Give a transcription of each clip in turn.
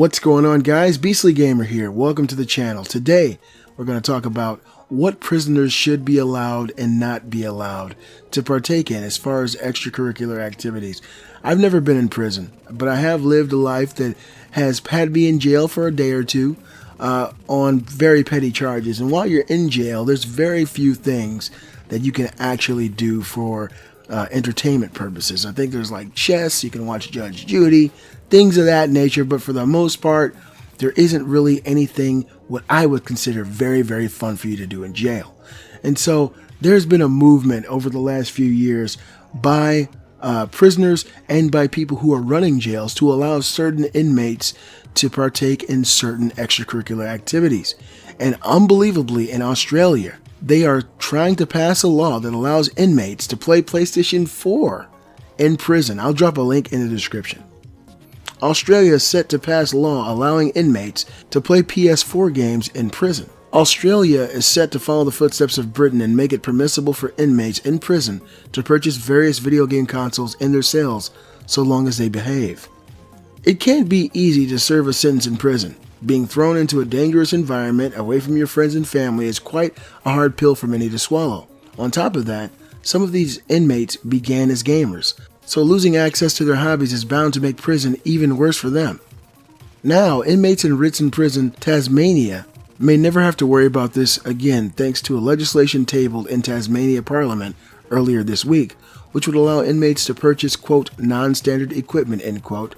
What's going on, guys? Beastlygamer here. Welcome to the channel. Today, we're going to talk about what prisoners should be allowed and not be allowed to partake in as far as extracurricular activities. I've never been in prison, but I have lived a life that has had me in jail for a day or two on very petty charges. And while you're in jail, there's very few things that you can actually do for entertainment purposes. I think there's like chess, you can watch Judge Judy, things of that nature, but for the most part, there isn't really anything what I would consider very, very fun for you to do in jail. And so there's been a movement over the last few years by prisoners and by people who are running jails to allow certain inmates to partake in certain extracurricular activities. And unbelievably, in Australia, they are trying to pass a law that allows inmates to play PlayStation 4 in prison. I'll drop a link in the description. Australia is set to pass a law allowing inmates to play PS4 games in prison. Australia is set to follow the footsteps of Britain and make it permissible for inmates in prison to purchase various video game consoles in their cells so long as they behave. It can't be easy to serve a sentence in prison. Being thrown into a dangerous environment away from your friends and family is quite a hard pill for many to swallow. On top of that, some of these inmates began as gamers, so losing access to their hobbies is bound to make prison even worse for them. Now, inmates in Ritson Prison, Tasmania, may never have to worry about this again thanks to a legislation tabled in Tasmania Parliament earlier this week, which would allow inmates to purchase, quote, non-standard equipment, end quote,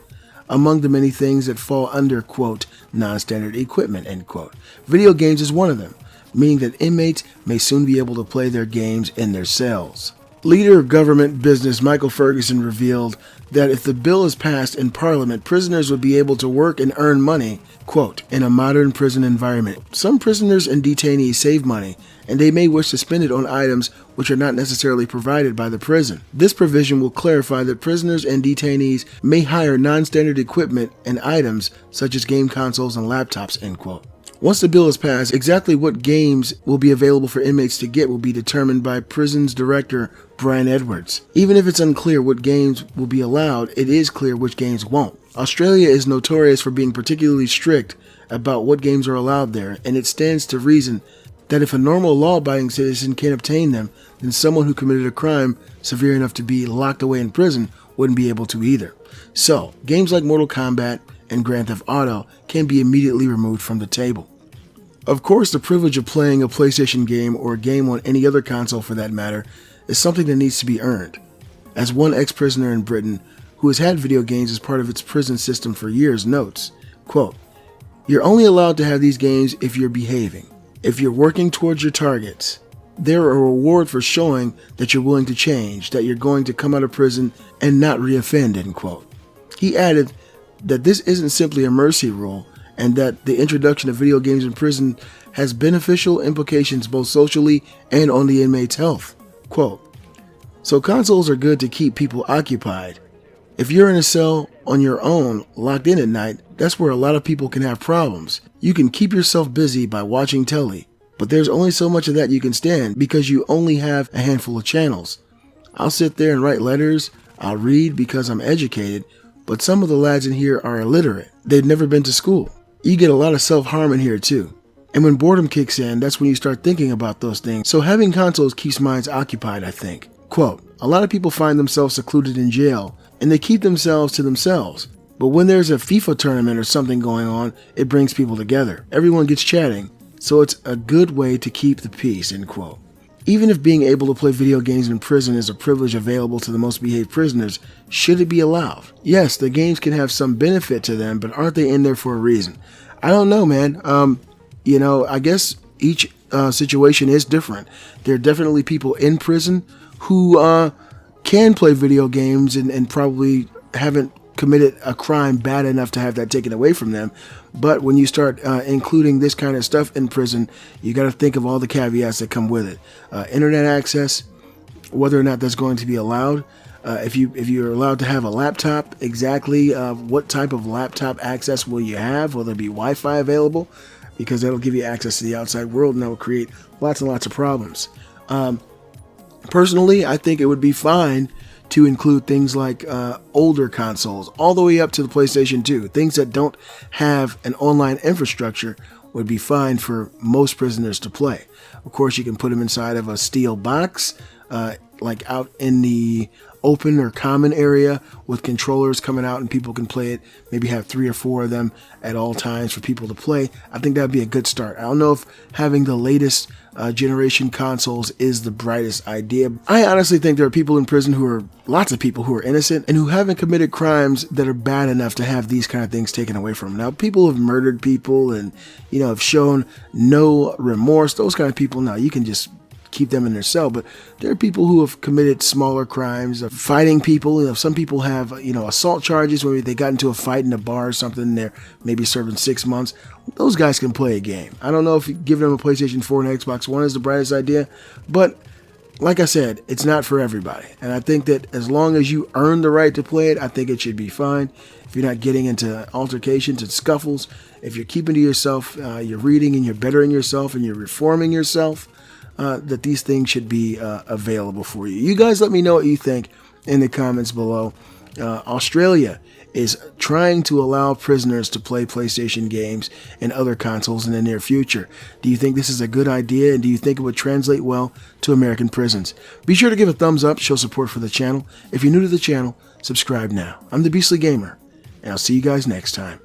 among the many things that fall under, quote, non-standard equipment, end quote. Video games is one of them, meaning that inmates may soon be able to play their games in their cells. Leader of government business Michael Ferguson revealed that if the bill is passed in Parliament, prisoners would be able to work and earn money, quote, in a modern prison environment. Some prisoners and detainees save money, and they may wish to spend it on items which are not necessarily provided by the prison. This provision will clarify that prisoners and detainees may hire non-standard equipment and items such as game consoles and laptops, end quote. Once the bill is passed, exactly what games will be available for inmates to get will be determined by prisons director Brian Edwards. Even if it's unclear what games will be allowed, it is clear which games won't. Australia is notorious for being particularly strict about what games are allowed there, and it stands to reason that if a normal law-abiding citizen can't obtain them, then someone who committed a crime severe enough to be locked away in prison wouldn't be able to either. So, games like Mortal Kombat and Grand Theft Auto can be immediately removed from the table. Of course, the privilege of playing a PlayStation game or a game on any other console for that matter is something that needs to be earned. As one ex-prisoner in Britain who has had video games as part of its prison system for years notes, quote, "You're only allowed to have these games if you're behaving. If you're working towards your targets, they're a reward for showing that you're willing to change, that you're going to come out of prison and not reoffend," end quote. He added that this isn't simply a mercy rule, and that the introduction of video games in prison has beneficial implications both socially and on the inmate's health. Quote, "So consoles are good to keep people occupied. If you're in a cell on your own, locked in at night, that's where a lot of people can have problems. You can keep yourself busy by watching telly, but there's only so much of that you can stand because you only have a handful of channels. I'll sit there and write letters, I'll read because I'm educated, but some of the lads in here are illiterate. They've never been to school. You get a lot of self-harm in here too. And when boredom kicks in, that's when you start thinking about those things. So having consoles keeps minds occupied, I think." Quote, "A lot of people find themselves secluded in jail, and they keep themselves to themselves. But when there's a FIFA tournament or something going on, it brings people together. Everyone gets chatting, so it's a good way to keep the peace," end quote. Even if being able to play video games in prison is a privilege available to the most behaved prisoners, should it be allowed? Yes, the games can have some benefit to them, but aren't they in there for a reason? I don't know, man. I guess each situation is different. There are definitely people in prison who can play video games and probably haven't committed a crime bad enough to have that taken away from them. But when you start including this kind of stuff in prison, you got to think of all the caveats that come with it. Internet access, whether or not that's going to be allowed. If you're allowed to have a laptop, exactly what type of laptop access will you have? Will there be Wi-Fi available? Because that'll give you access to the outside world, and that will create lots and lots of problems. Personally, I think it would be fine to include things like older consoles, all the way up to the PlayStation 2. Things that don't have an online infrastructure would be fine for most prisoners to play. Of course, you can put them inside of a steel box, like out in the open or common area with controllers coming out, and people can play it. Maybe have 3 or 4 of them at all times for people to play. I think that'd be a good start. I don't know if having the latest generation consoles is the brightest idea. I honestly think there are people in prison lots of people who are innocent and who haven't committed crimes that are bad enough to have these kind of things taken away from them. Now, people who have murdered people and, have shown no remorse, those kind of people, now you can just keep them in their cell. But there are people who have committed smaller crimes of fighting people. Some people have, assault charges where they got into a fight in a bar or something. They're maybe serving 6 months. Those guys can play a game. I don't know if giving them a PlayStation 4 and Xbox One is the brightest idea, but like I said, it's not for everybody. And I think that as long as you earn the right to play it, I think it should be fine. If you're not getting into altercations and scuffles, if you're keeping to yourself, you're reading and you're bettering yourself and you're reforming yourself, that these things should be available for you. You guys let me know what you think in the comments below. Australia is trying to allow prisoners to play PlayStation games and other consoles in the near future. Do you think this is a good idea, and do you think it would translate well to American prisons? Be sure to give a thumbs up, show support for the channel. If you're new to the channel, subscribe now. I'm the Beastly Gamer, and I'll see you guys next time.